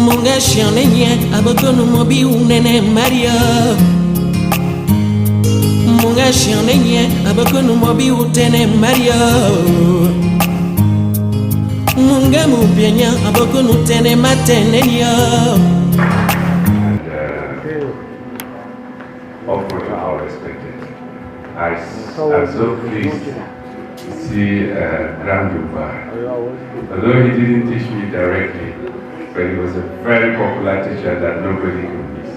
Munga shanenye abokono mobi unene Maria. Munga shanenye abokono mobi utene Maria. Munga mubienya abokono tene matenenya. Offer our respected. I'm so pleased to see Grand Dubai. Although he didn't teach me directly, but he was a very popular teacher that nobody could miss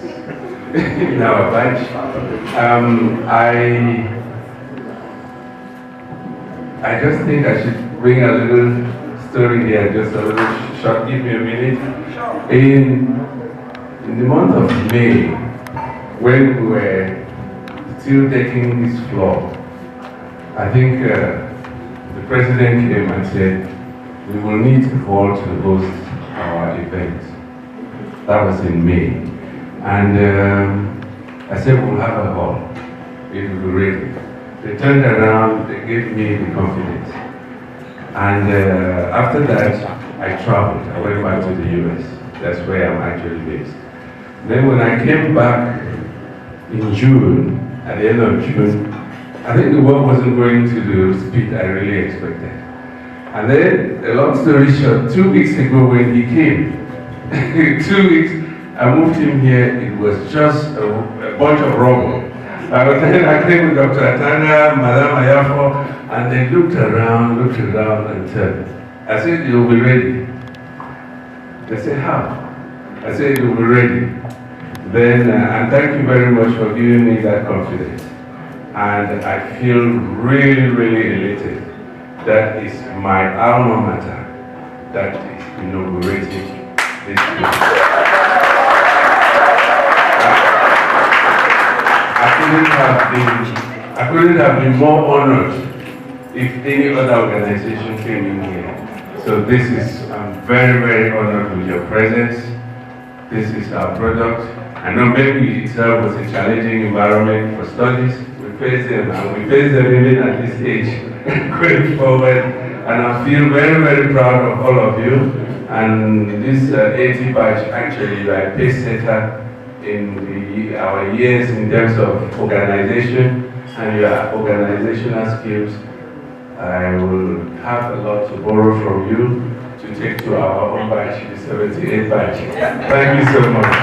in our batch. I just think I should bring a little story here, just a little short. Give me a minute. In the month of May, when we were still taking this floor, I think the president came and said, we will need a hall to host our event. That was in May. And I said, we'll have a hall. It will be ready. They turned around, they gave me the confidence. And after that, I traveled. I went back to the US. That's where I'm actually based. Then when I came back in June, at the end of June, I think the work wasn't going to the speed I really expected. And then, a long story short, 2 weeks ago when he came, 2 weeks, I moved him here, it was just a bunch of rubble. Then I came with Dr. Atana, Madame Ayafo, and they looked around and said, I said, you'll be ready. They said, how? I said, you'll be ready. Then, and thank you very much for giving me that confidence. And I feel really, really elated. That is my alma mater that is inaugurating this place. I couldn't have been more honored if any other organization came in here. So this is, I'm very, very honored with your presence. This is our product. I know maybe itself was a challenging environment for studies. We face them, and we face them even at this age going forward. And I feel very, very proud of all of you. And this 80 batch, actually, you are a pace setter in our years in terms of organization and your organizational skills. I will have a lot to borrow from you to take to our own batch, the 78 batch. Thank you so much.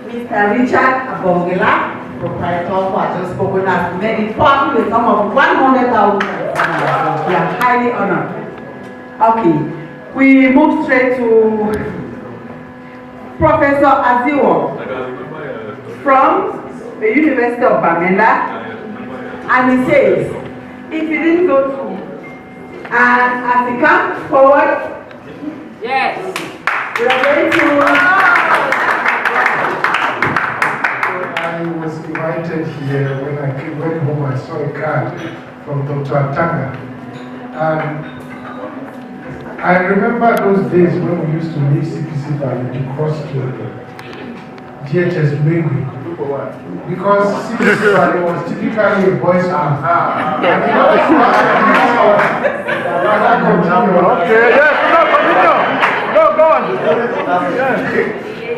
Mr. Richard Abongela, proprietor who has just spoken, has made it possible with some of 100,000. We are highly honored. Okay, we move straight to Professor Aziwo from the University of Bamenda, and he says, if you didn't go to, and as he comes forward, yes, we are going to. I was invited here. When I went home, I saw a card from Dr. Atanga. I remember those days when we used to leave CPC Valley to cross to GBHS Mbengwi. Because CPC Valley was typically a boys' school. Okay, yes, no, go on.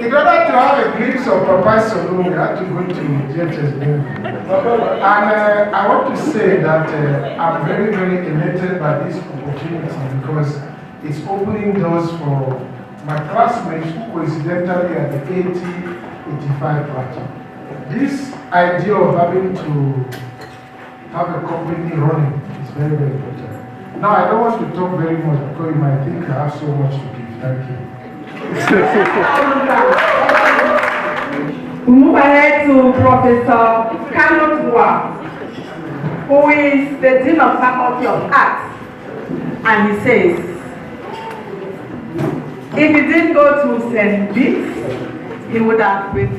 In order to have a glimpse of Papa Solo, we had to go to GBHS Mbengwi. And I want to say that I'm very, very elated by this opportunity because it's opening doors for my classmates who coincidentally are the 80-85 batch. This idea of having to have a company running is very, very important. Now, I don't want to talk very much because you might think I have so much to give. Thank you. We move ahead to Professor Kano Tua, who is the Dean of Faculty of Arts, and he says, if he didn't go to St. Beats, he would have been.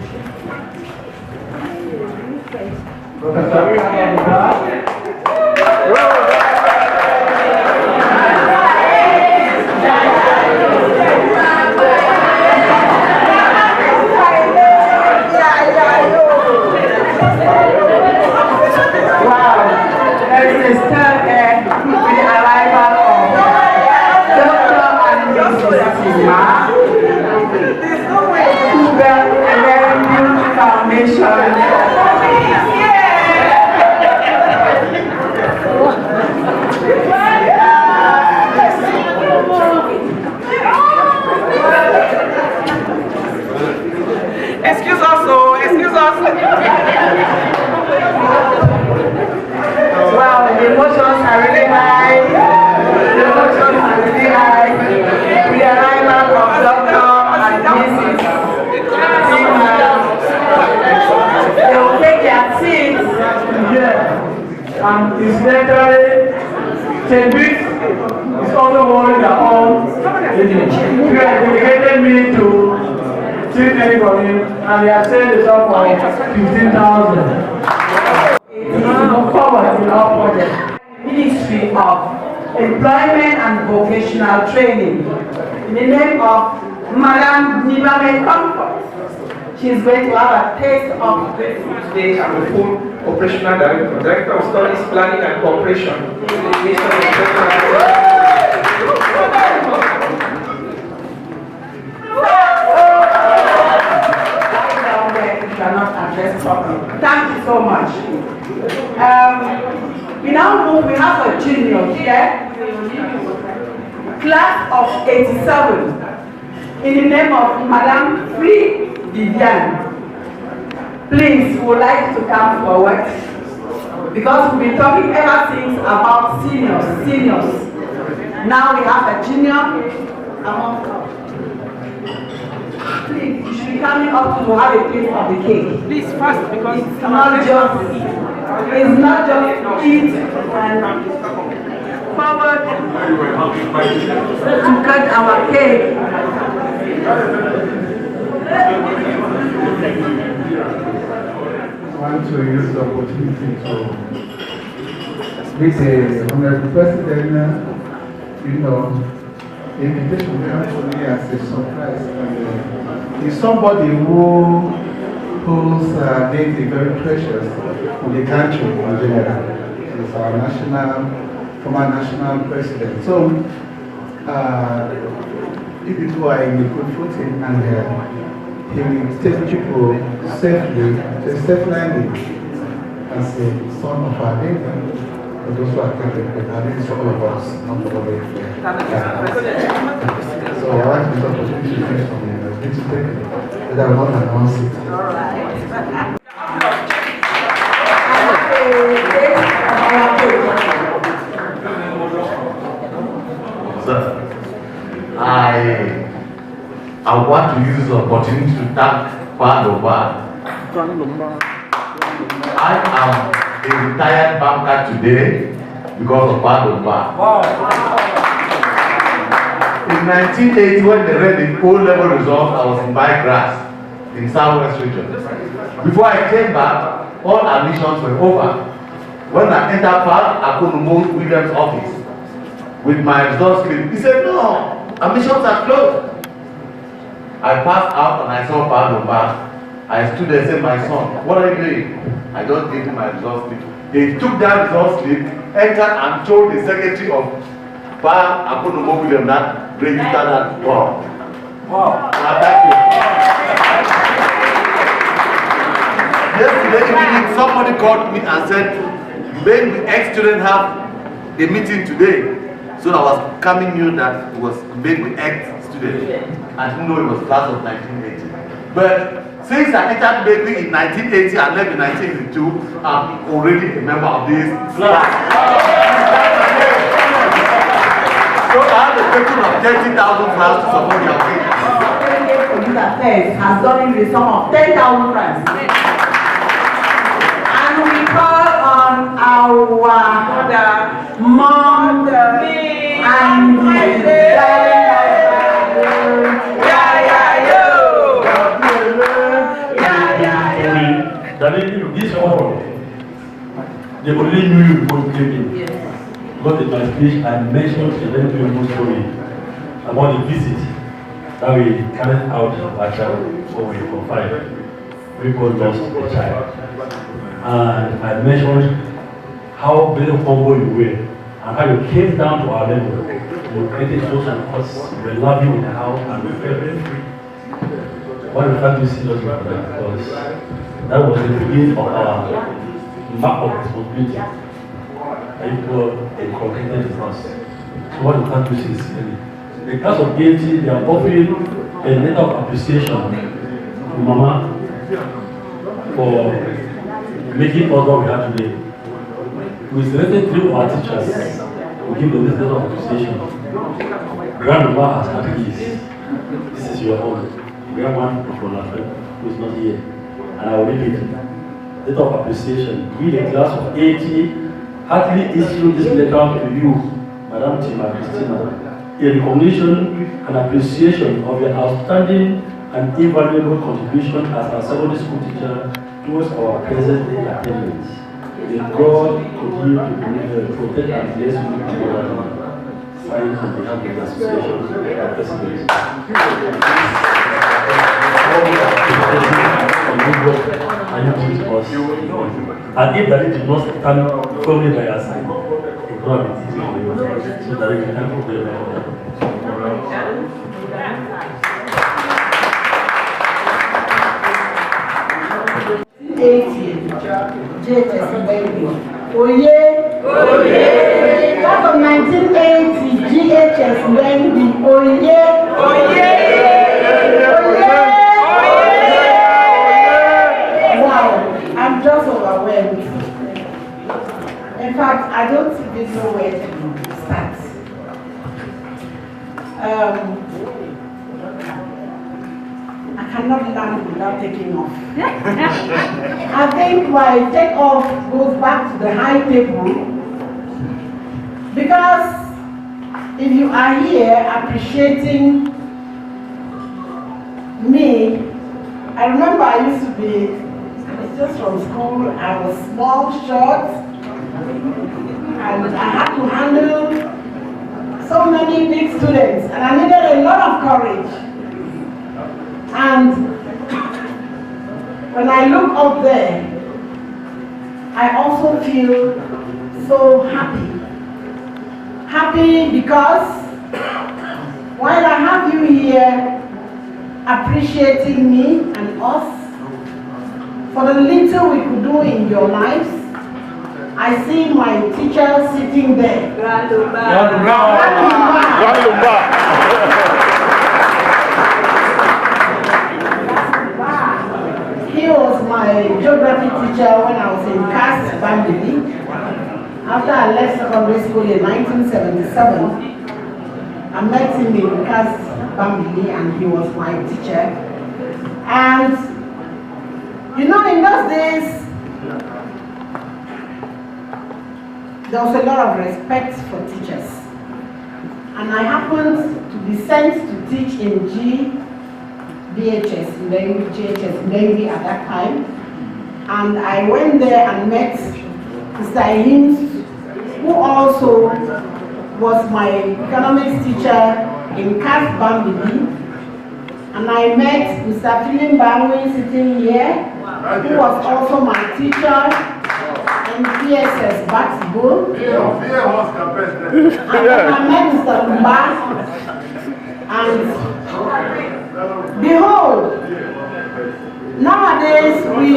Excuse us, oh, excuse us. Wow, the emotions are really high. The emotions are really high. The arrival of Dr. and Mrs. They will take their seats. Yeah. And his secretary, St. Vic, is also worried that all dedicated me to treat anybody, and they are saying the sum for 15,000. Forward in our project. Ministry of Employment and Vocational Training in the name of Madam Nibame Comfort. She is going to have a taste of this today. I'm the full operational director of studies, planning and cooperation. Cannot address properly. Thank you so much. We now move, we have a junior here, class of 87, in the name of Madame Free Vivian. Please, we would like to come forward, because we've been talking ever since about seniors. Now we have a junior among us. Please, you should be coming up to have a piece of the cake. Please fast, because It's not just eat and forward to cut our cake. I want to use the opportunity to greet the Honorable President. You know, the invitation came to me as a surprise. And, he's somebody whose name is very precious in the country in general. He's our former national president. So, if people are in a good footing and he will take people safely to a safe landing as a son of our nation. For those who are taking it, I think it's for all of us, not for all of you. So I want to talk to you from you. I need to take it, but I will not announce it. All right. Sir, I want to use the opportunity to thank Bamenda. I am a retired banker today because of Bamenda. In 1980, when they read the O-level results, I was in Bygrass in Southwest region. Before I came back, all admissions were over. When I entered Akunumo Williams' office with my results slip, he said, "No, admissions are closed." I passed out and I saw Bamenda. I stood there and said, "My son, what are you doing?" I just gave him my results slip. They took that results slip, entered and told the secretary of Akunumo Williams that registered that. Wow. Thank you. Yesterday evening, somebody called me and said, "Mbengwi ex-student have a meeting today." So I was coming new that it was Mbengwi ex-student. I didn't know it was class of 1980. But since I entered Mbengwi in 1980 and left in 1982, I'm already a member of this class. So I have a total of 30,000 francs to support your case. Youth Affairs has done it with a sum of 10,000 francs. And we call on our mom and This hall, they only knew you before you came in. Because in my speech, I mentioned a very beautiful story about the visit that we carried out at for 5. We both lost a child. And I mentioned how very humble you were and how you came down to our level. You created those and us. You were loving in the house and we were very free. Why we can't do seriously for that? Because that was the beginning of our map of responsibility. And people incorporated in us. So what we can't do sincerely. The class of 80, they are offering a letter of appreciation to Mama for making us what we have today. We selected 3 of our teachers to give them this letter of appreciation. Grandma has had keys. This is your home. Grandma from Lafayette, who is not here. And I will read it. Letter of appreciation. We, the class of 80, heartily issue this letter to you, Madam Tima Christina, in recognition and appreciation of your outstanding and invaluable contribution as a secondary school teacher towards our present day attainments. May God continue to protect and bless you together. Signed on behalf of the association, our president. And if that did not stand firmly by your side, it would not be easy for you. So that you can help them. 80 GBHS Mbengwi. Oye! Oye! Class of 1980 GBHS Mbengwi. Oye! Oye! Wow, I'm just overwhelmed. In fact, I don't even know where to start. I cannot land without taking off. I think my takeoff goes back to the high table, because if you are here appreciating me, I remember I used to be just from school. I was small, short, and I had to handle so many big students, and I needed a lot of courage. And when I look up there, I also feel so happy. Happy because while I have you here appreciating me and us for the little we could do in your lives, I see my teacher sitting there. He was my geography teacher when I was in Cass Bamenda. After I left secondary school in 1977, I met him in Cass Bamenda and he was my teacher. And you know, in those days, there was a lot of respect for teachers. And I happened to be sent to teach in GBHS Mbengwi at that time. And I went there and met Mr. Hims, who also was my economics teacher in Cass Bamenda. And I met Mr. Mbengwi sitting here, who was also my teacher in PSS basketball. And then I met Mr. Lumba, and behold, nowadays we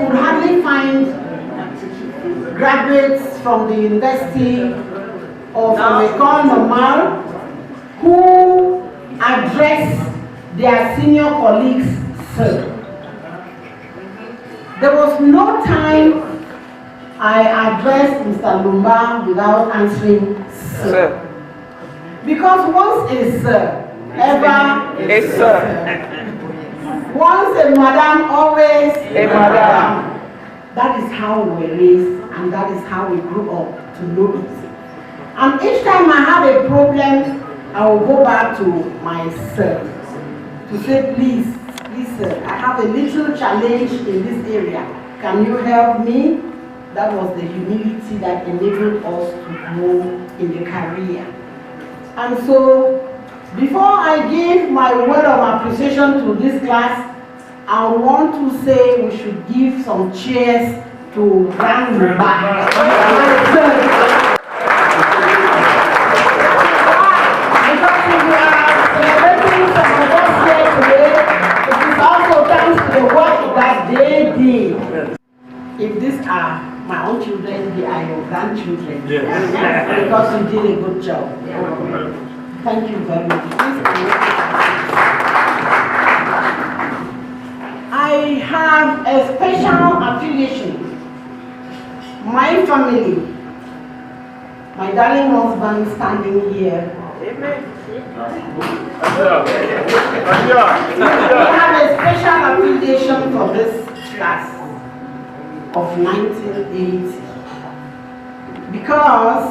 would hardly find graduates from the university or from Ecole Normale who address their senior colleagues, sir. There was no time I addressed Mr. Lumba without answering sir. Because once a sir, ever a sir. Once a madam, always a madam. That is how we were raised, and that is how we grew up to know it. And each time I have a problem, I will go back to my sir to say, please, sir, I have a little challenge in this area. Can you help me? That was the humility that enabled us to grow in the career. And so, before I give my word of appreciation to this class, I want to say we should give some cheers to Grandma. because you did a good job. Thank you very much. I have a special affiliation. My family, my darling husband standing here. Amen. We have a special affiliation for this class of 1980 because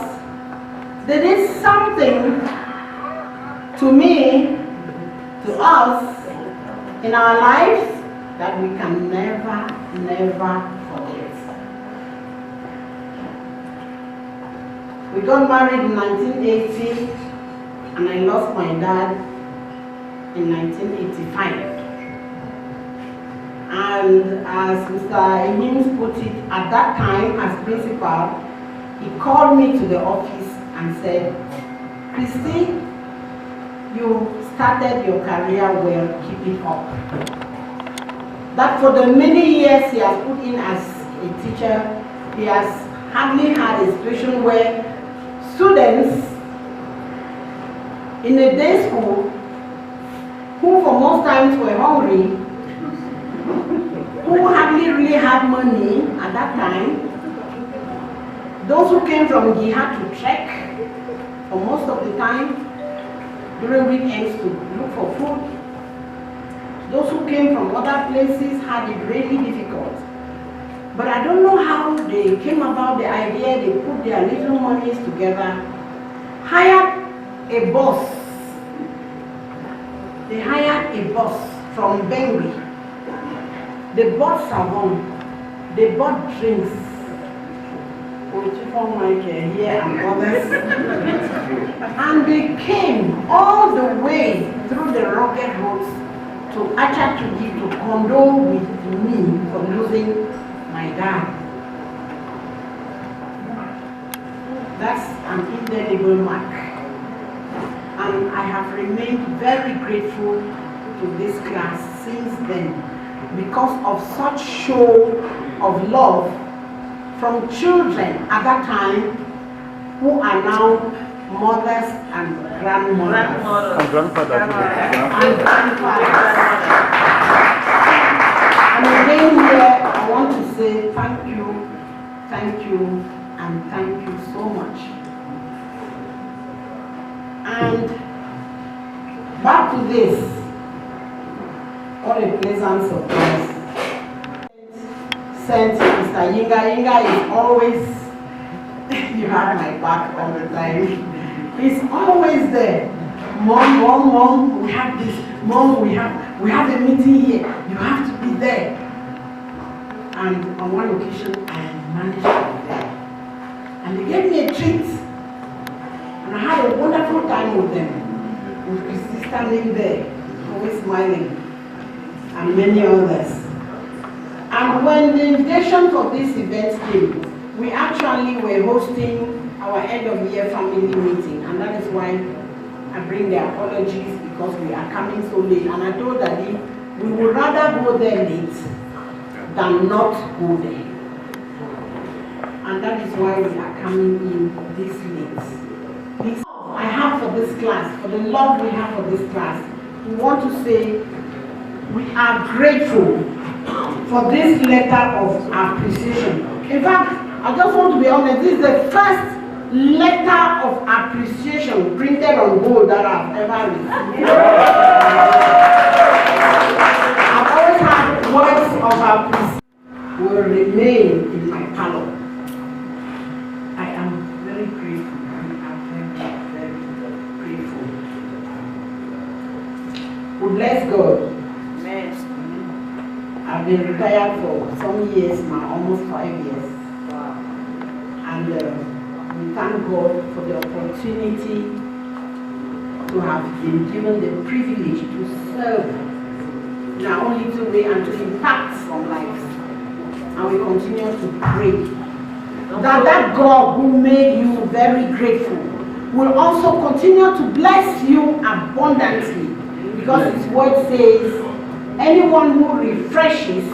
there is something to me, to us, in our lives that we can never forget. We got married in 1980 and I lost my dad in 1985. And as Mr. Emims put it, at that time as principal, he called me to the office and said, Christy, you started your career well, keep it up. That for the many years he has put in as a teacher, he has hardly had a situation where students in a day school who for most times were hungry, who hardly really had money at that time, those who came from Gi had to trek for most of the time during weekends to look for food. Those who came from other places had it really difficult. But I don't know how they came about the idea, they put their little monies together, hired a bus. They hired a bus from Mbengwi. They bought savon, they bought drinks, here and others, and they came all the way through the rugged roads to Achatugi to condole with me for losing my dad. That's an indelible mark. And I have remained very grateful to this class since then because of such show of love from children at that time who are now mothers and grandmothers. And grandfathers. And grandfathers. And again here, I want to say thank you, and thank you so much. And back to this, what a pleasant surprise. Sent Mr. Yinga. Yinga is always, you have my back all the time. He's always there. Mom, we have this. Mom, we have a meeting here. You have to be there. And on one occasion, I managed to be there. And they gave me a treat. And I had a wonderful time with them. With Christy standing there, always smiling. And many others. And when the invitation for this event came, we actually were hosting our end of year family meeting, and that is why I bring the apologies because we are coming so late. And I told Daddy, we would rather go there late than not go there. And that is why we are coming in this late. This I have for this class, for the love we have for this class, we want to say we are grateful for this letter of appreciation. In fact, I just want to be honest, this is the first letter of appreciation printed on gold that I've ever received. I've always had words of appreciation will remain in my parlor. I am very grateful. We are very grateful. We bless God. I've been retired for some years now, almost 5 years. Wow. And we thank God for the opportunity to have been given the privilege to serve in our own little way and to impact some lives. And we continue to pray that God who made you very grateful will also continue to bless you abundantly, because His word says, anyone who refreshes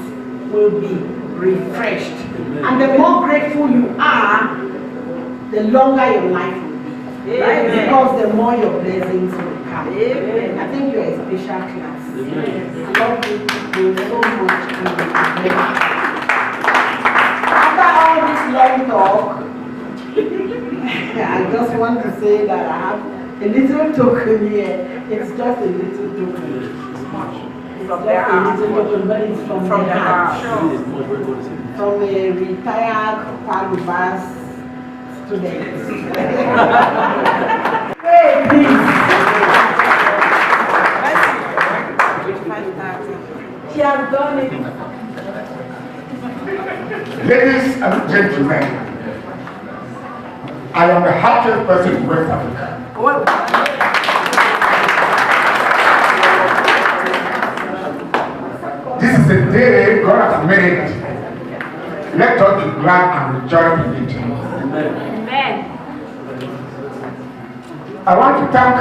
will be refreshed. And the more grateful you are, the longer your life will be. Because the more your blessings will come. I think you're a special class. I love you people so much. After all this long talk, I just want to say that I have a little token here. It's just a little token. From the heart. But it's from the heart. From a retired Palubas student. Hey, please. She has done it. Ladies and gentlemen, I am the happiest person in West Africa. This is a day God has made. Let us be glad and rejoice in it. Amen. I want to thank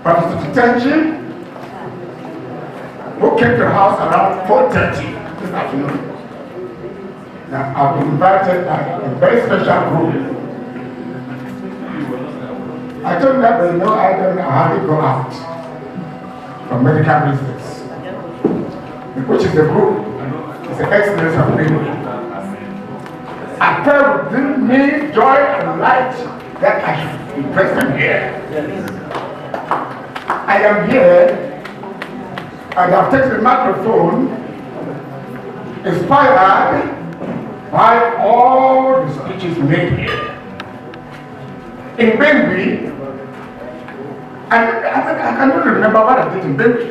Pastor Tenji, who came to the house around 4:30 this afternoon. Now, I've been invited by a very special group. I told them, but no, I don't know how they go out for medical reasons, which is the group. It's the excellence of Mbengwi. I felt within me joy and light that I should be present here. I am here and I've taken the microphone inspired by all the speeches made here. In Mbengwi, I cannot remember what I did in Mbengwi.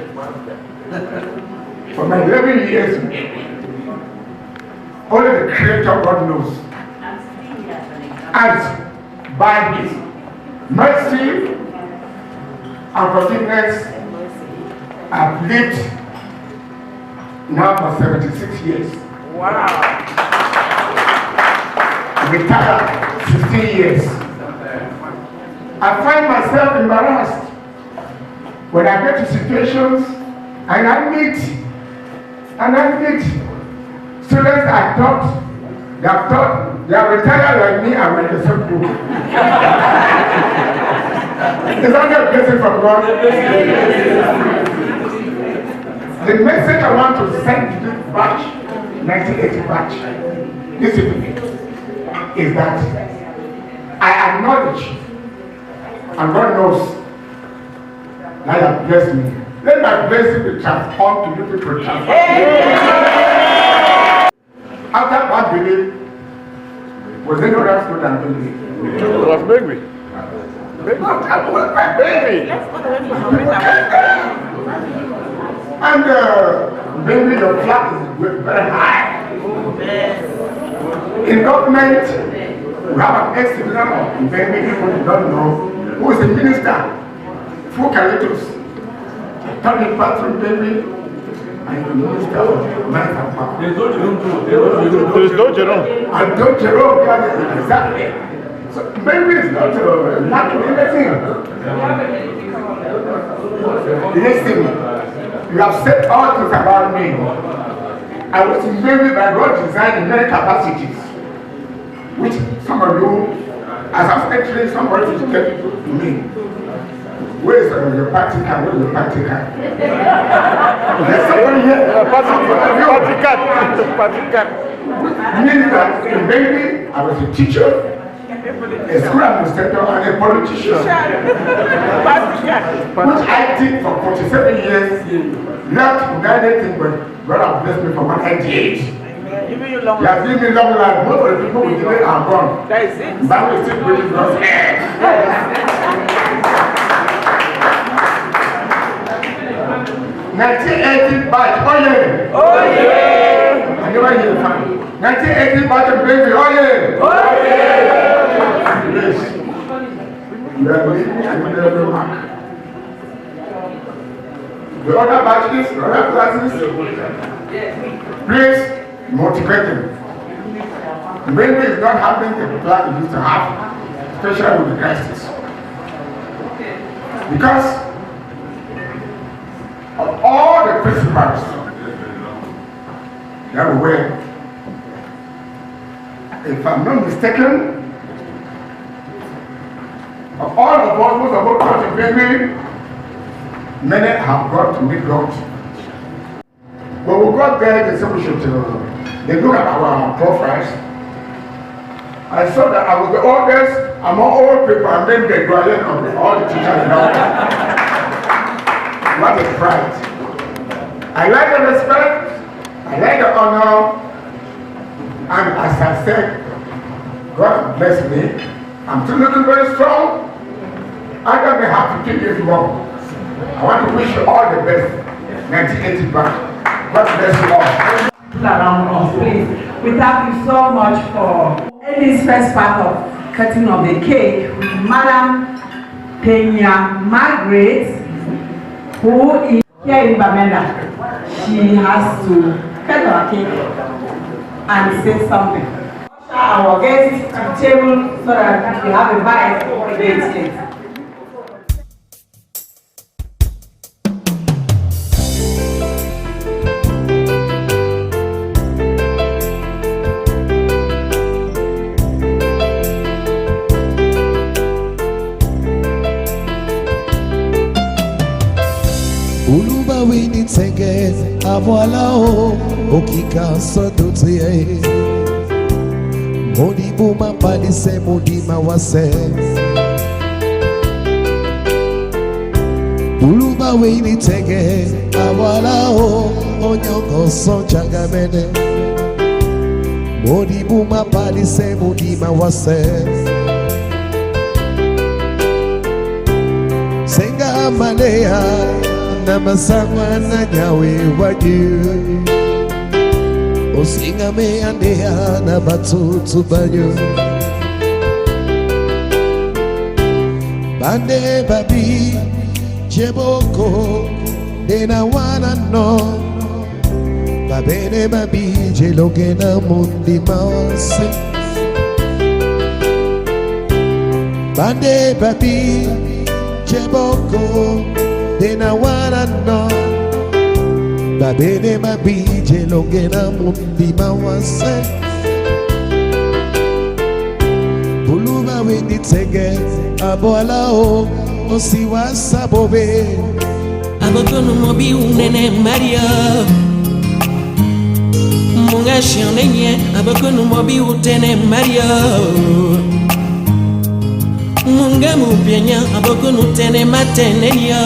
For my 11 years in Mbengwi, only the Creator God knows. And by His mercy and forgiveness, I've lived now for 76 years. Wow. Retired 15 years. I find myself embarrassed when I get to situations and I meet students I thought they are retired like me and we're the same group. Is that a blessing from God? The message I want to send to this batch, 1980 batch, this evening, is that I acknowledge, and God knows, that you have blessed me. Let my blessing be transformed to you people transformed. After that belief, was there no other school than belief? It was Mbengwi. Mbengwi. And Mbengwi, your flag is very high. In government, we have an ex-citizen of Mbengwi, people who don't know, who is a minister, Fukalitos, Tony Patrick Mbengwi, and the minister of Life and Power. There's no Jerome. And don't Jerome, exactly. So Mbengwi is not lacking anything. Listen, you have said all things about me. I was in Mbengwi by God designed in many capacities, which some of you, as I'm actually somebody to tell me. Where is your party card? Where is your party card? There's somebody here. Party card. Means that in Mbengwi, I was a teacher, a school administrator, and a politician. Which I did for 47 years, not anything but God has blessed me for 198. He has given me long life. Most of the people we today are gone. That is it. Bible is still breathing God's air. 1980 batch, oh yeah! Oh yeah! I never hear fine. 1980 batch of Mbengwi, oh yeah! Oh yeah! Yes. You are leaving and never mark. The other batches, the other classes, please motivate them. Mbengwi is not having the plan it used to have, especially with the crisis. Because of all the principles that we were, if I'm not mistaken, of all of us, most of us in Mbengwi, many have got to meet God. When we got there, they said we should they look at our profiles. I saw that I was the oldest among all people, and then the guardian of all the teachers in our What a pride. I like the respect, I like the honor, and as I said, God bless me. I'm still looking very strong. I don't have to keep this long. I want to wish you all the best. 1980 back. God bless you all. Around us, please. We thank you so much for this first part of cutting of the cake with Madam Pena Margaret, who is here in Bamenda. She has to cut our cake and say something. Our guests to the table so that we have a bite for the cake. Uluba wini tenge amwala o okika sodotie Modi buma palise modi mawase Uluba wini tenge amwala o onyoko sonchanga mene Modi buma palise modi mawase Senga malea Namasangwa na nyawe waju Osinga me andea na batutu banyo Bande babi jeboko Dena wana no Babene babi jeloge na mundi mawase Bande babi jeboko Dena wana no Babene mabije longena mundi mawase Buluba wendi tege Aboala o Osiwa sabobe Abokono mobi unene Maria Munga shionenye Abokono mobi utene Maria Munga mubienya Abokono tene matenenya